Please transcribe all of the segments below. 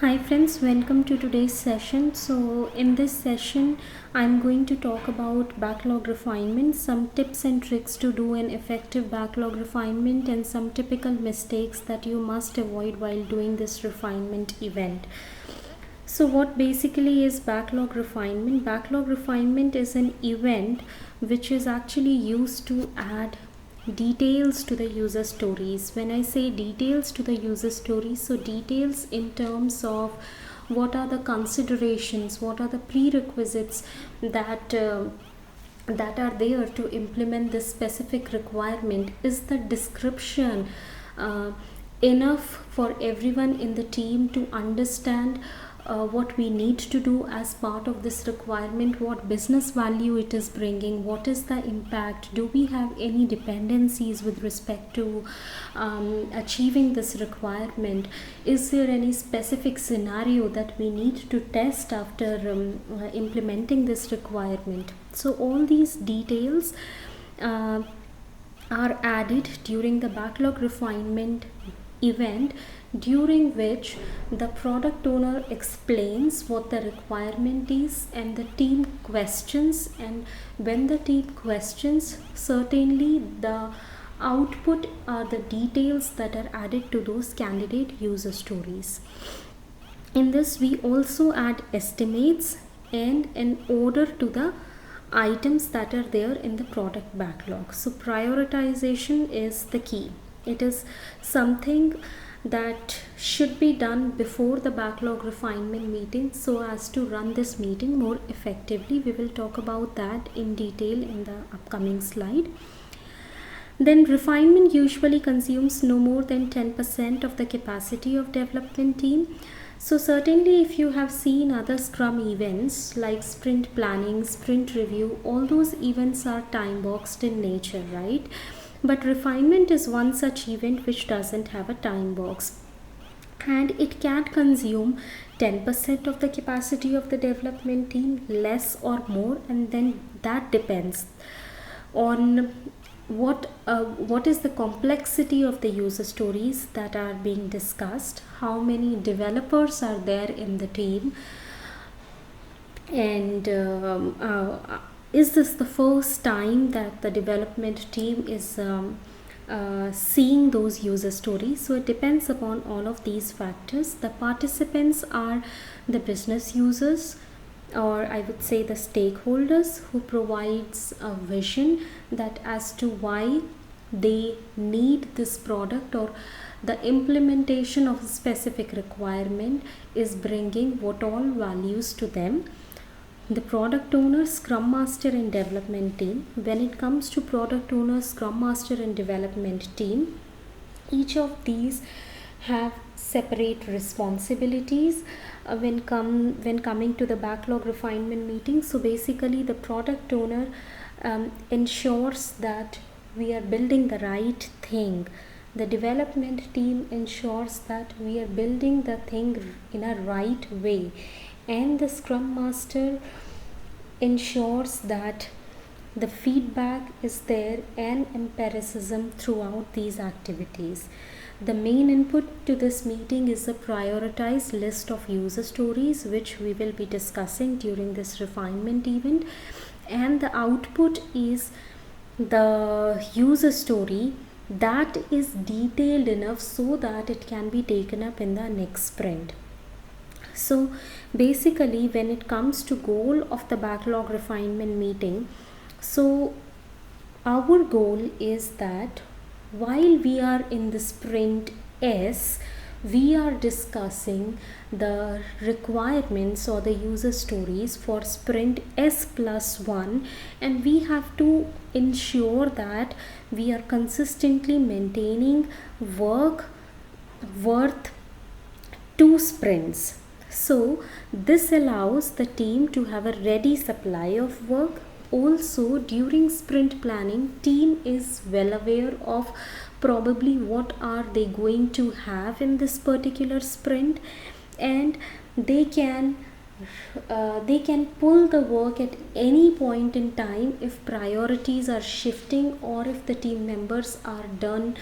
Hi friends, welcome to today's session. So in this session, I'm going to talk about backlog refinement, some tips and tricks to do an effective backlog refinement and some typical mistakes that you must avoid while doing this refinement event. So what basically is backlog refinement? Backlog refinement is an event which is actually used to add details to the user stories. When I say details to the user stories, so details in terms of what are the considerations, what are the prerequisites that are there to implement this specific requirement. Is the description enough for everyone in the team to understand what we need to do as part of this requirement, what business value it is bringing, what is the impact, do we have any dependencies with respect to achieving this requirement, is there any specific scenario that we need to test after implementing this requirement. So all these details are added during the backlog refinement event, during which the product owner explains what the requirement is and the team questions, and when the team questions, certainly the output are the details that are added to those candidate user stories. In this we also add estimates and an order to the items that are there in the product backlog. So prioritization is the key. It is something that should be done before the backlog refinement meeting so as to run this meeting more effectively. We will talk about that in detail in the upcoming slide. Then refinement usually consumes no more than 10% of the capacity of development team. So certainly if you have seen other Scrum events like sprint planning, sprint review, all those events are time boxed in nature, right? But refinement is one such event which doesn't have a time box, and it can consume 10% of the capacity of the development team, less or more, and then that depends on what is the complexity of the user stories that are being discussed, how many developers are there in the team, and is this the first time that the development team is seeing those user stories. So it depends upon all of these factors. The participants are the business users, or I would say the stakeholders, who provides a vision that as to why they need this product, or the implementation of a specific requirement is bringing what all values to them. The product owner, scrum master and development team. When it comes to product owner, scrum master and development team, each of these have separate responsibilities when coming to the backlog refinement meeting. So basically the product owner ensures that we are building the right thing. The development team ensures that we are building the thing in a right way, and the scrum master ensures that the feedback is there and empiricism throughout these activities. The main input to this meeting is a prioritized list of user stories, which we will be discussing during this refinement event, and the output is the user story that is detailed enough so that it can be taken up in the next sprint. So basically when it comes to goal of the backlog refinement meeting, so our goal is that while we are in the sprint S, we are discussing the requirements or the user stories for sprint S+1, and we have to ensure that we are consistently maintaining work worth 2 sprints. So this allows the team to have a ready supply of work. Also during sprint planning, team is well aware of probably what are they going to have in this particular sprint, and they can pull the work at any point in time if priorities are shifting, or if the team members are done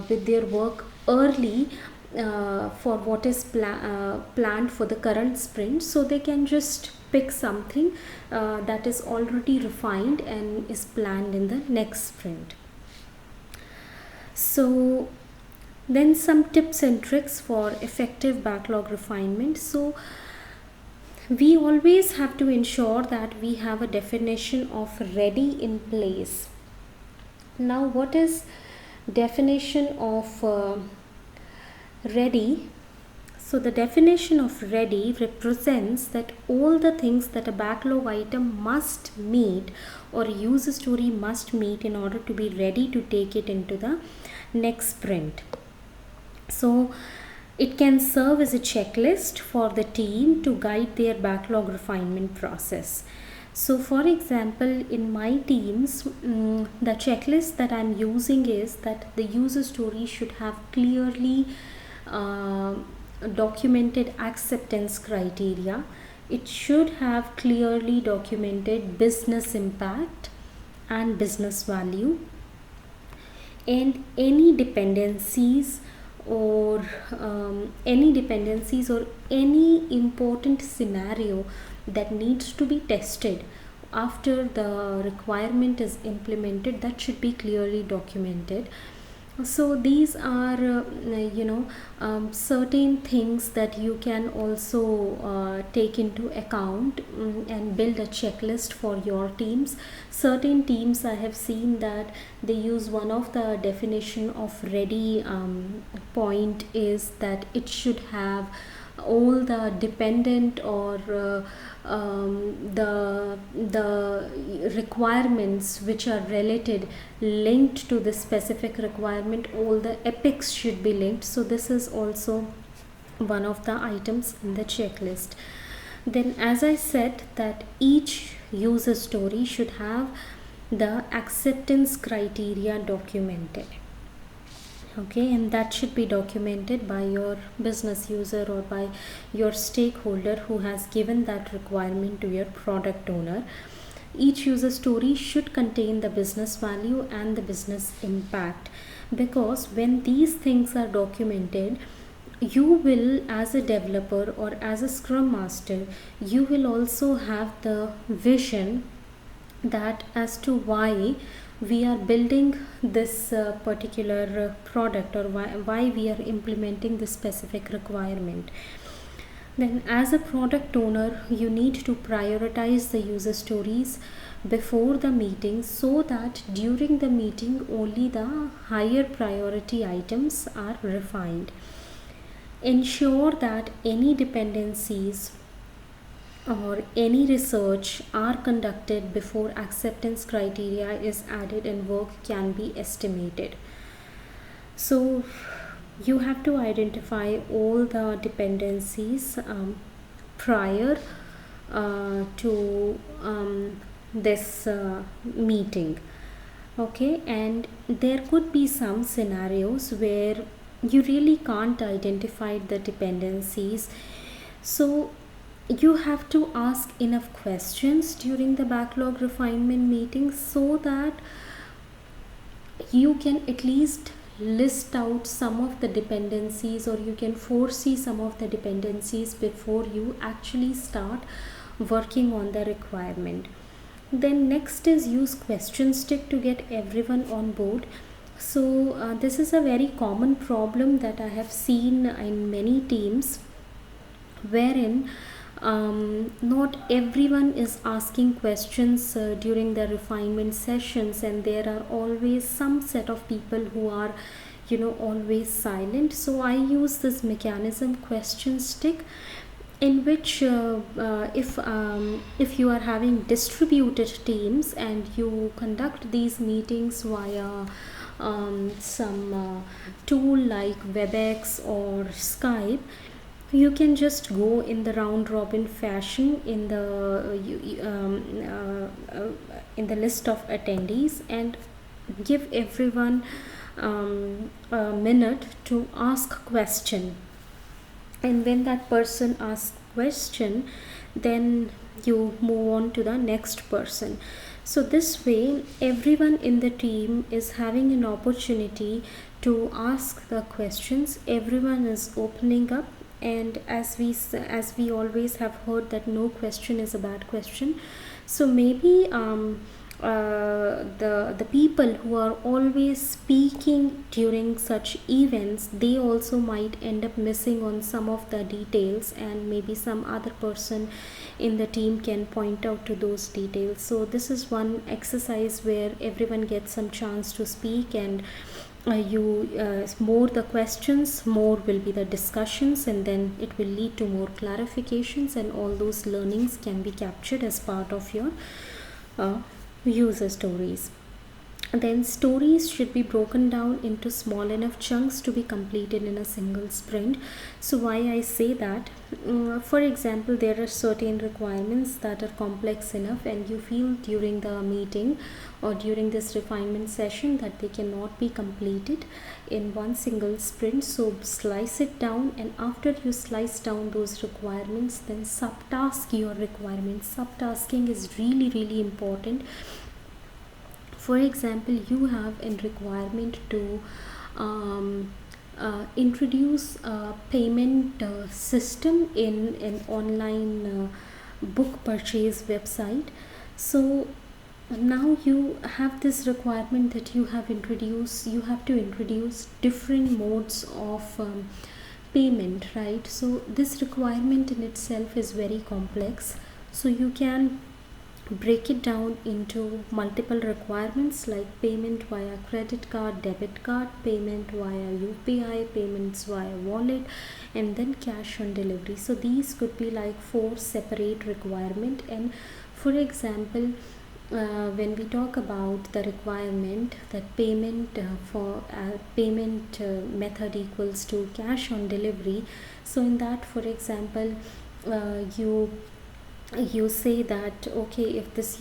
with their work early, for what is planned for the current sprint, so they can just pick something that is already refined and is planned in the next sprint. So then some tips and tricks for effective backlog refinement. So we always have to ensure that we have a definition of ready in place. Now, what is definition of ready? So the definition of ready represents that all the things that a backlog item must meet or user story must meet in order to be ready to take it into the next sprint. So it can serve as a checklist for the team to guide their backlog refinement process. So for example, in my teams, the checklist that I'm using is that the user story should have clearly documented acceptance criteria. It should have clearly documented business impact and business value, and any dependencies or any important scenario that needs to be tested after the requirement is implemented, that should be clearly documented. So these are certain things that you can also take into account and build a checklist for your teams. Certain teams, I have seen that they use one of the definition of ready point is that it should have all the dependent or the requirements which are related linked to the specific requirement. All the epics should be linked. So this is also one of the items in the checklist. Then, as I said, that each user story should have the acceptance criteria documented. Okay, and that should be documented by your business user or by your stakeholder who has given that requirement to your product owner. Each user story should contain the business value and the business impact, because when these things are documented, you will, as a developer or as a scrum master, you will also have the vision that as to why we are building this particular product, or why we are implementing this specific requirement. Then, as a product owner, you need to prioritize the user stories before the meeting, so that during the meeting only the higher priority items are refined. Ensure that any dependencies or any research are conducted before acceptance criteria is added and work can be estimated. So you have to identify all the dependencies prior to this meeting. Okay, and there could be some scenarios where you really can't identify the dependencies. So you have to ask enough questions during the backlog refinement meeting, so that you can at least list out some of the dependencies, or you can foresee some of the dependencies before you actually start working on the requirement. Then next is use question stick to get everyone on board. So this is a very common problem that I have seen in many teams, wherein not everyone is asking questions during the refinement sessions, and there are always some set of people who are always silent. So I use this mechanism, question stick, in which if you are having distributed teams and you conduct these meetings via some tool like WebEx or Skype, you can just go in the round robin fashion in the list of attendees and give everyone a minute to ask question. And when that person asks question, then you move on to the next person. So this way, everyone in the team is having an opportunity to ask the questions. Everyone is opening up, and as we always have heard that no question is a bad question. So maybe the people who are always speaking during such events, they also might end up missing on some of the details, and maybe some other person in the team can point out to those details. So this is one exercise where everyone gets some chance to speak, and you more the questions, more will be the discussions, and then it will lead to more clarifications, and all those learnings can be captured as part of your uh, user stories. Then stories should be broken down into small enough chunks to be completed in a single sprint. So why I say that, for example, there are certain requirements that are complex enough, and you feel during the meeting or during this refinement session that they cannot be completed in one single sprint. So slice it down, and after you slice down those requirements, then subtask your requirements. Subtasking is really, really important. For example, you have a requirement to introduce a payment system in an online book purchase website. So now you have this requirement that you have to introduce different modes of payment, right? So this requirement in itself is very complex. So you can break it down into multiple requirements like payment via credit card, debit card, payment via UPI, payments via wallet, and then cash on delivery. So these could be like 4 separate requirement. And for example, when we talk about the requirement that payment for payment method equals to cash on delivery, so in that, for example, you say that okay, if this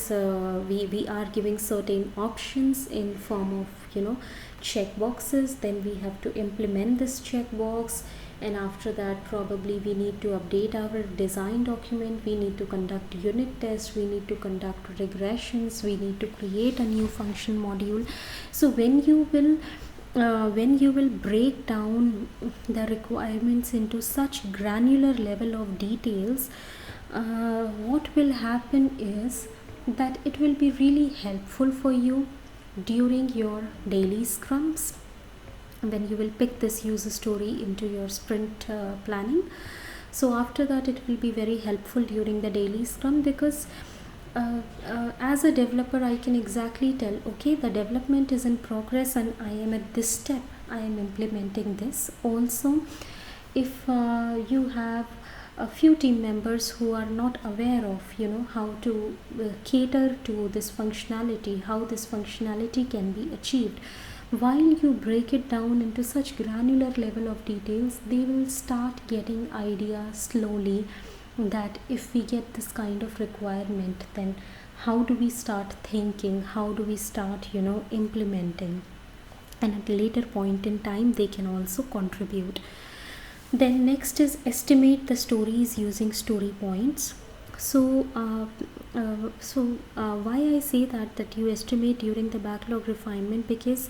we are giving certain options in form of check boxes, then we have to implement this checkbox, and after that probably we need to update our design document, we need to conduct unit tests, we need to conduct regressions, we need to create a new function module. So when you will break down the requirements into such granular level of details, what will happen is that it will be really helpful for you during your daily scrums, when you will pick this user story into your sprint planning. So after that, it will be very helpful during the daily scrum, because as a developer I can exactly tell, okay, the development is in progress and I am at this step, I am implementing this. Also, if you have a few team members who are not aware of how to cater to this functionality, how this functionality can be achieved, while you break it down into such granular level of details, they will start getting idea slowly that if we get this kind of requirement, then how do we start thinking, how do we start implementing, and at a later point in time they can also contribute. Then next is estimate the stories using story points. So why I say that you estimate during the backlog refinement, because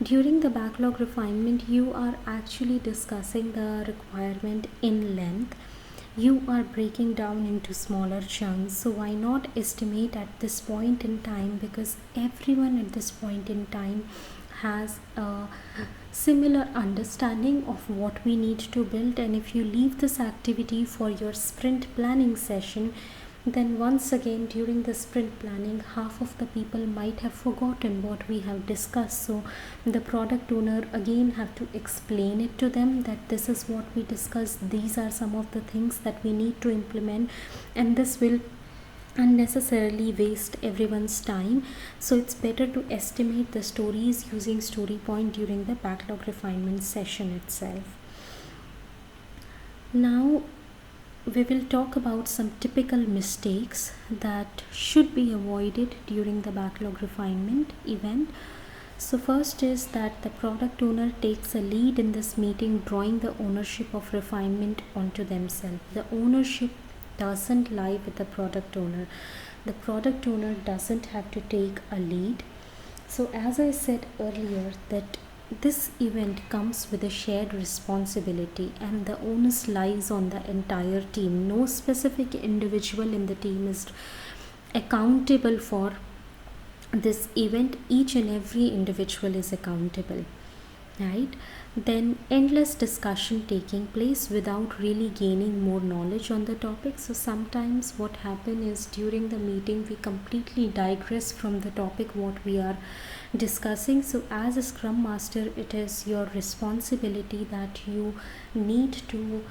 during the backlog refinement you are actually discussing the requirement in length, you are breaking down into smaller chunks. So why not estimate at this point in time, because everyone at this point in time has a similar understanding of what we need to build. And if you leave this activity for your sprint planning session, then once again during the sprint planning, half of the people might have forgotten what we have discussed. So the product owner again have to explain it to them that this is what we discussed, these are some of the things that we need to implement, and this will unnecessarily waste everyone's time. So it's better to estimate the stories using story point during the backlog refinement session itself. Now we will talk about some typical mistakes that should be avoided during the backlog refinement event. So first is that the product owner takes a lead in this meeting, drawing the ownership of refinement onto themselves. The ownership doesn't lie with the product owner. The product owner doesn't have to take a lead. So as I said earlier, that this event comes with a shared responsibility, and the onus lies on the entire team. No specific individual in the team is accountable for this event. Each and every individual is accountable, right? Then endless discussion taking place without really gaining more knowledge on the topic. So sometimes what happen is, during the meeting we completely digress from the topic what we are discussing. So as a scrum master, it is your responsibility that you need to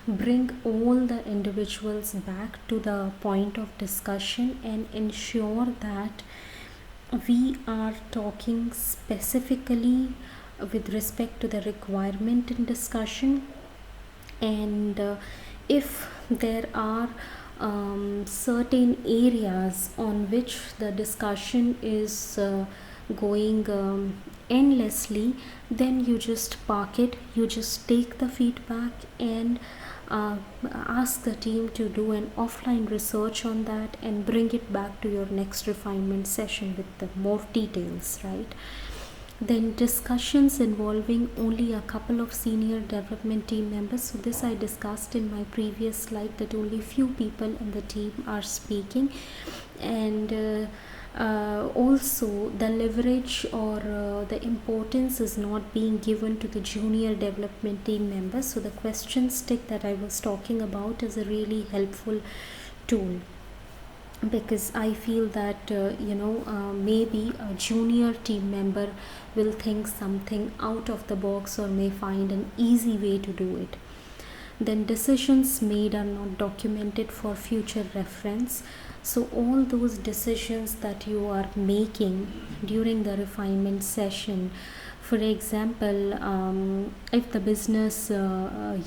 bring all the individuals back to the point of discussion and ensure that we are talking specifically with respect to the requirement in discussion. And if there are certain areas on which the discussion is going endlessly, then you just park it, you just take the feedback and ask the team to do an offline research on that and bring it back to your next refinement session with the more details, right? Then discussions involving only a couple of senior development team members. So this I discussed in my previous slide, that only few people in the team are speaking. And also the leverage or the importance is not being given to the junior development team members. So the question stick that I was talking about is a really helpful tool, because I feel that maybe a junior team member will think something out of the box or may find an easy way to do it. Then decisions made are not documented for future reference. So all those decisions that you are making during the refinement session, for example, if the business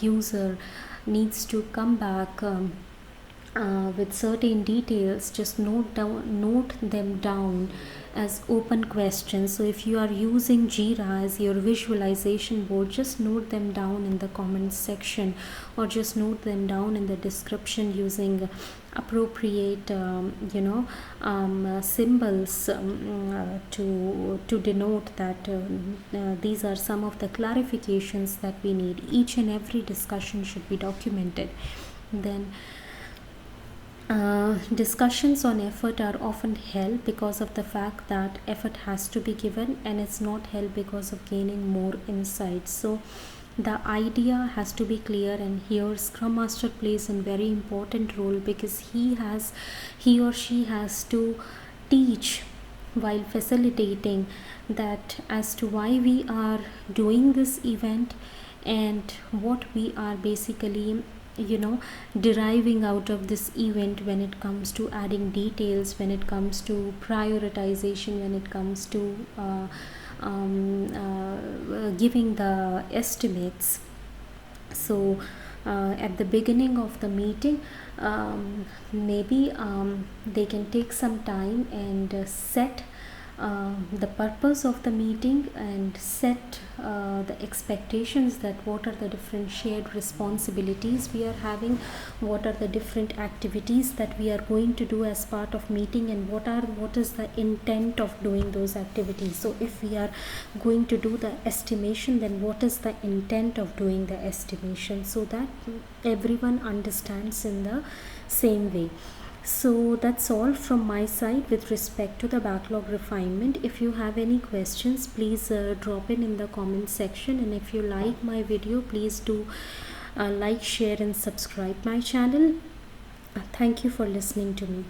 user needs to come back with certain details, just note them down as open questions. So if you are using Jira as your visualization board, just note them down in the comments section, or just note them down in the description using appropriate symbols to denote that these are some of the clarifications that we need. Each and every discussion should be documented. Then discussions on effort are often held because of the fact that effort has to be given, and it's not held because of gaining more insights. So the idea has to be clear, and here Scrum Master plays a very important role, because he or she has to teach while facilitating that as to why we are doing this event and what we are basically deriving out of this event when it comes to adding details, when it comes to prioritization, when it comes to giving the estimates. So at the beginning of the meeting, maybe they can take some time and set the purpose of the meeting and set the expectations, that what are the different shared responsibilities we are having, what are the different activities that we are going to do as part of meeting, and what is the intent of doing those activities. So if we are going to do the estimation, then what is the intent of doing the estimation, so that everyone understands in the same way. So that's all from my side with respect to the backlog refinement. If you have any questions, please drop in the comment section, and if you like my video, please do like, share and subscribe my channel. Thank you for listening to me.